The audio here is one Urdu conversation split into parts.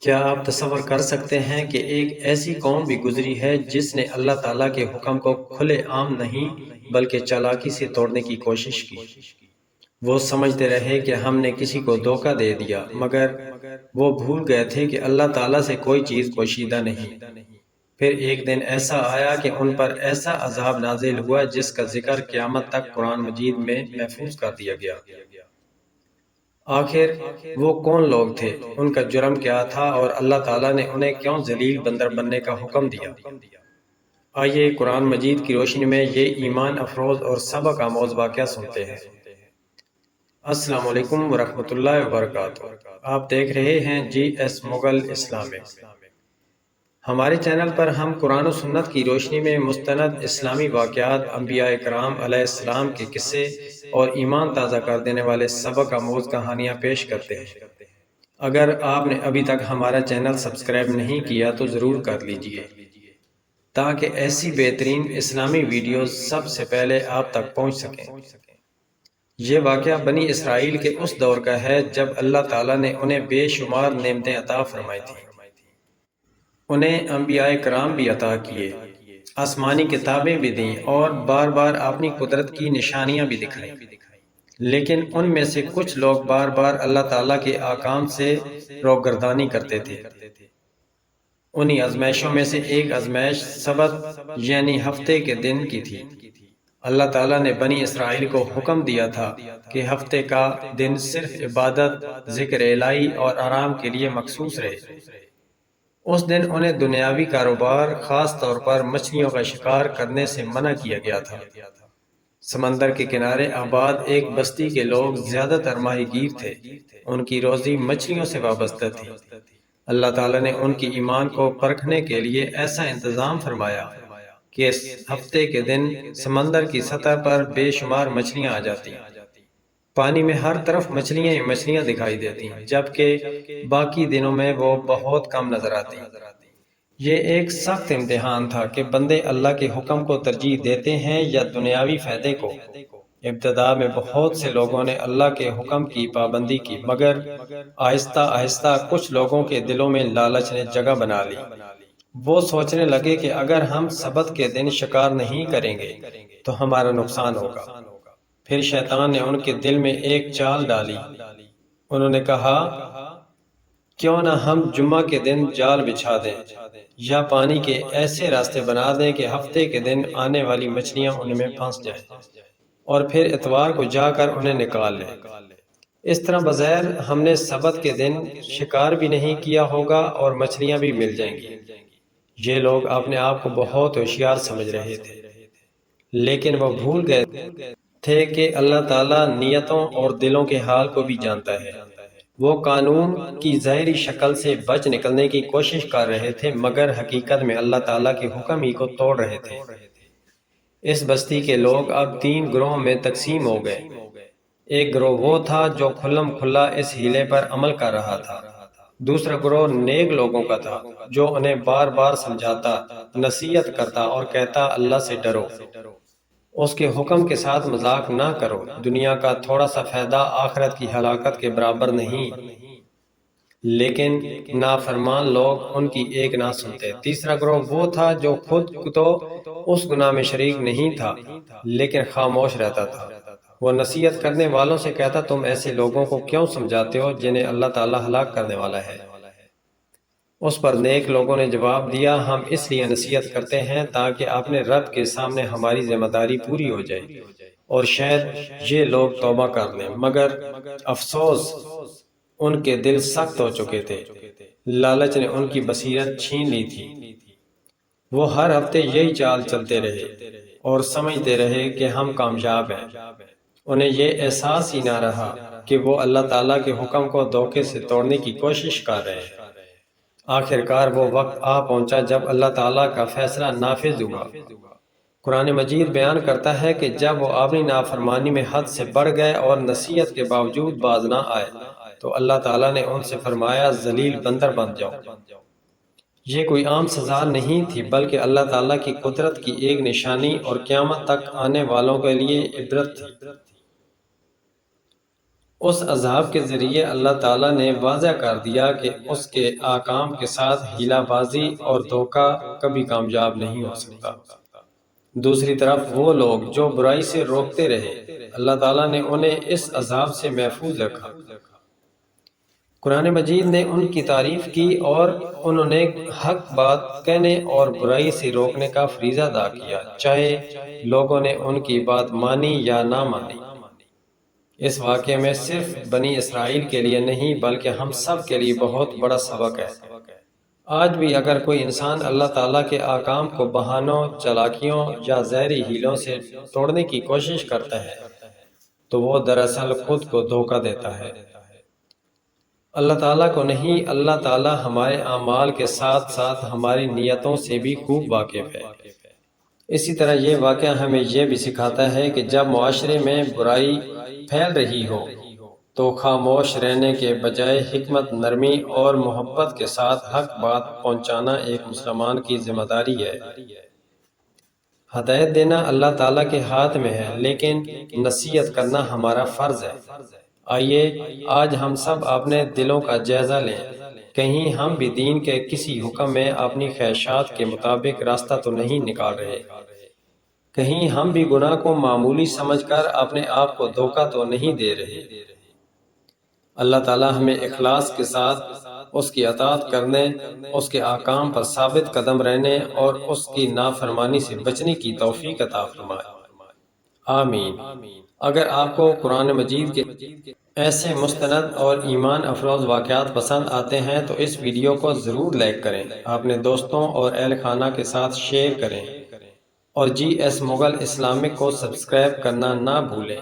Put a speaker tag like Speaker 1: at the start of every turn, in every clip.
Speaker 1: کیا آپ تصور کر سکتے ہیں کہ ایک ایسی قوم بھی گزری ہے جس نے اللہ تعالیٰ کے حکم کو کھلے عام نہیں بلکہ چالاکی سے توڑنے کی کوشش کی؟ وہ سمجھتے رہے کہ ہم نے کسی کو دھوکہ دے دیا، مگر وہ بھول گئے تھے کہ اللہ تعالیٰ سے کوئی چیز پوشیدہ نہیں۔ پھر ایک دن ایسا آیا کہ ان پر ایسا عذاب نازل ہوا جس کا ذکر قیامت تک قرآن مجید میں محفوظ کر دیا گیا۔ آخر وہ کون لوگ تھے، ان کا جرم کیا تھا، اور اللہ تعالیٰ نے انہیں کیوں ذلیل بندر بننے کا حکم دیا؟ آئیے قرآن مجید کی روشنی میں یہ ایمان افروز اور سبق آموز واقعہ سنتے ہیں۔ السلام علیکم ورحمۃ اللہ وبرکاتہ۔ آپ دیکھ رہے ہیں جی ایس مغل اسلامک۔ ہمارے چینل پر ہم قرآن و سنت کی روشنی میں مستند اسلامی واقعات، انبیاء کرام علیہ السلام کے قصے اور ایمان تازہ کر دینے والے سبق آموز کہانیاں پیش کرتے ہیں۔ اگر آپ نے ابھی تک ہمارا چینل سبسکرائب نہیں کیا تو ضرور کر لیجئے تاکہ ایسی بہترین اسلامی ویڈیوز سب سے پہلے آپ تک پہنچ سکیں۔ یہ واقعہ بنی اسرائیل کے اس دور کا ہے جب اللہ تعالیٰ نے انہیں بے شمار نعمتیں عطا فرمائی تھیں۔ انہیں انبیاء کرام بھی عطا کیے، آسمانی کتابیں بھی دیں اور بار بار اپنی قدرت کی نشانیاں بھی دکھائیں، لیکن ان میں سے کچھ لوگ بار بار اللہ تعالیٰ کے احکام سے روگردانی کرتے تھے۔ انہی آزمائشوں میں سے ایک آزمائش سبت یعنی ہفتے کے دن کی تھی۔ اللہ تعالیٰ نے بنی اسرائیل کو حکم دیا تھا کہ ہفتے کا دن صرف عبادت، ذکر الہی اور آرام کے لیے مخصوص رہے۔ اس دن انہیں دنیاوی کاروبار، خاص طور پر مچھلیوں کا شکار کرنے سے منع کیا گیا تھا۔ سمندر کے کنارے آباد ایک بستی کے لوگ زیادہ تر ماہی گیر تھے، ان کی روزی مچھلیوں سے وابستہ تھی۔ اللہ تعالیٰ نے ان کی ایمان کو پرکھنے کے لیے ایسا انتظام فرمایا کہ اس ہفتے کے دن سمندر کی سطح پر بے شمار مچھلیاں آ جاتی، پانی میں ہر طرف مچھلیاں ہی مچھلیاں دکھائی دیتی، جبکہ باقی دنوں میں وہ بہت کم نظر آتی۔ یہ ایک سخت امتحان تھا کہ بندے اللہ کے حکم کو ترجیح دیتے ہیں یا دنیاوی فائدے کو۔ ابتدا میں بہت سے لوگوں نے اللہ کے حکم کی پابندی کی، مگر آہستہ آہستہ کچھ لوگوں کے دلوں میں لالچ نے جگہ بنا لی۔ وہ سوچنے لگے کہ اگر ہم سبت کے دن شکار نہیں کریں گے تو ہمارا نقصان ہوگا۔ پھر شیطان نے ان کے دل میں ایک چال ڈالی۔ انہوں نے کہا، کیوں نہ ہم جمعہ کے دن جال بچھا دیں یا پانی کے ایسے راستے بنا دیں کہ ہفتے کے دن آنے والی مچھلیاں ان میں پھنس جائیں اور پھر اتوار کو جا کر انہیں نکال لیں۔ اس طرح بظاہر ہم نے سبت کے دن شکار بھی نہیں کیا ہوگا اور مچھلیاں بھی مل جائیں گی۔ یہ لوگ اپنے آپ کو بہت ہوشیار سمجھ رہے تھے، لیکن وہ بھول گئے تھے کہ اللہ تعالیٰ نیتوں اور دلوں کے حال کو بھی جانتا ہے۔ وہ قانون کی ظاہری شکل سے بچ نکلنے کی کوشش کر رہے تھے، مگر حقیقت میں اللہ تعالیٰ کے حکم ہی کو توڑ رہے تھے۔ اس بستی کے لوگ اب 3 گروہوں میں تقسیم ہو گئے۔ ایک گروہ وہ تھا جو کھلم کھلا اس ہیلے پر عمل کر رہا تھا۔ دوسرا گروہ نیک لوگوں کا تھا جو انہیں بار بار سمجھاتا، نصیحت کرتا اور کہتا، اللہ سے ڈرو، اس کے حکم کے ساتھ مذاق نہ کرو، دنیا کا تھوڑا سا فائدہ آخرت کی ہلاکت کے برابر نہیں۔ لیکن نافرمان لوگ ان کی ایک نہ سنتے۔ تیسرا گروہ وہ تھا جو خود تو اس گناہ میں شریک نہیں تھا لیکن خاموش رہتا تھا۔ وہ نصیحت کرنے والوں سے کہتا، تم ایسے لوگوں کو کیوں سمجھاتے ہو جنہیں اللہ تعالیٰ ہلاک کرنے والا ہے؟ اس پر نیک لوگوں نے جواب دیا، ہم اس لیے نصیحت کرتے ہیں تاکہ اپنے رب کے سامنے ہماری ذمہ داری پوری ہو جائے اور شاید یہ لوگ توبہ کر لیں۔ مگر افسوس، ان کے دل سخت ہو چکے تھے، لالچ نے ان کی بصیرت چھین لی تھی۔ وہ ہر ہفتے یہی چال چلتے رہے اور سمجھتے رہے کہ ہم کامیاب ہیں۔ انہیں یہ احساس ہی نہ رہا کہ وہ اللہ تعالیٰ کے حکم کو دھوکے سے توڑنے کی کوشش کر رہے ہیں۔ آخرکار وہ وقت آ پہنچا جب اللہ تعالیٰ کا فیصلہ نافذ ہوا۔ قرآن مجید بیان کرتا ہے کہ جب وہ اپنی نافرمانی میں حد سے بڑھ گئے اور نصیحت کے باوجود باز نہ آئے تو اللہ تعالیٰ نے ان سے فرمایا، ذلیل بندر بن جاؤ۔ یہ کوئی عام سزا نہیں تھی بلکہ اللہ تعالیٰ کی قدرت کی ایک نشانی اور قیامت تک آنے والوں کے لیے عبرت تھی۔ اس عذاب کے ذریعے اللہ تعالیٰ نے واضح کر دیا کہ اس کے احکام کے ساتھ ہیلہ بازی اور دھوکہ کبھی کامیاب نہیں ہو سکتا۔ دوسری طرف وہ لوگ جو برائی سے روکتے رہے، اللہ تعالیٰ نے انہیں اس عذاب سے محفوظ رکھا۔ قرآن مجید نے ان کی تعریف کی اور انہوں نے حق بات کہنے اور برائی سے روکنے کا فریضہ ادا کیا، چاہے لوگوں نے ان کی بات مانی یا نہ مانی۔ اس واقعے میں صرف بنی اسرائیل کے لیے نہیں بلکہ ہم سب کے لیے بہت بڑا سبق ہے۔ آج بھی اگر کوئی انسان اللہ تعالیٰ کے احکام کو بہانوں، چالاکیوں یا زہری ہیلوں سے توڑنے کی کوشش کرتا ہے تو وہ دراصل خود کو دھوکہ دیتا ہے۔ اللہ تعالیٰ کو نہیں، اللہ تعالیٰ ہمارے اعمال کے ساتھ ساتھ ہماری نیتوں سے بھی خوب واقف ہے۔ اسی طرح یہ واقعہ ہمیں یہ بھی سکھاتا ہے کہ جب معاشرے میں برائی پھیل رہی ہو تو خاموش رہنے کے بجائے حکمت، نرمی اور محبت کے ساتھ حق بات پہنچانا ایک مسلمان کی ذمہ داری ہے۔ ہدایت دینا اللہ تعالیٰ کے ہاتھ میں ہے، لیکن نصیحت کرنا ہمارا فرض ہے۔ آئیے آج ہم سب اپنے دلوں کا جائزہ لیں، کہیں ہم بھی دین کے کسی حکم میں اپنی خواہشات کے مطابق راستہ تو نہیں نکال رہے، کہیں ہم بھی گناہ کو معمولی سمجھ کر اپنے آپ کو دھوکہ تو نہیں دے رہے۔ اللہ تعالیٰ ہمیں اخلاص کے ساتھ اس کی اطاعت کرنے، اس کے احکام پر ثابت قدم رہنے اور اس کی نافرمانی سے بچنے کی توفیق عطا فرمائے۔ آمین۔ اگر آپ کو قرآن مجید کے ایسے مستند اور ایمان افروز واقعات پسند آتے ہیں تو اس ویڈیو کو ضرور لائک کریں، اپنے دوستوں اور اہل خانہ کے ساتھ شیئر کریں اور جی ایس مغل اسلامک کو سبسکرائب کرنا نہ بھولیں۔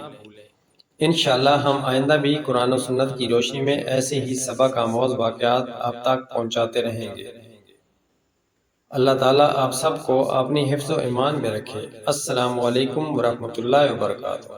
Speaker 1: انشاءاللہ ہم آئندہ بھی قرآن و سنت کی روشنی میں ایسے ہی سبق آموز واقعات آپ تک پہنچاتے رہیں گے۔ اللہ تعالیٰ آپ سب کو اپنی حفظ و ایمان میں رکھے۔ السلام علیکم ورحمۃ اللہ وبرکاتہ۔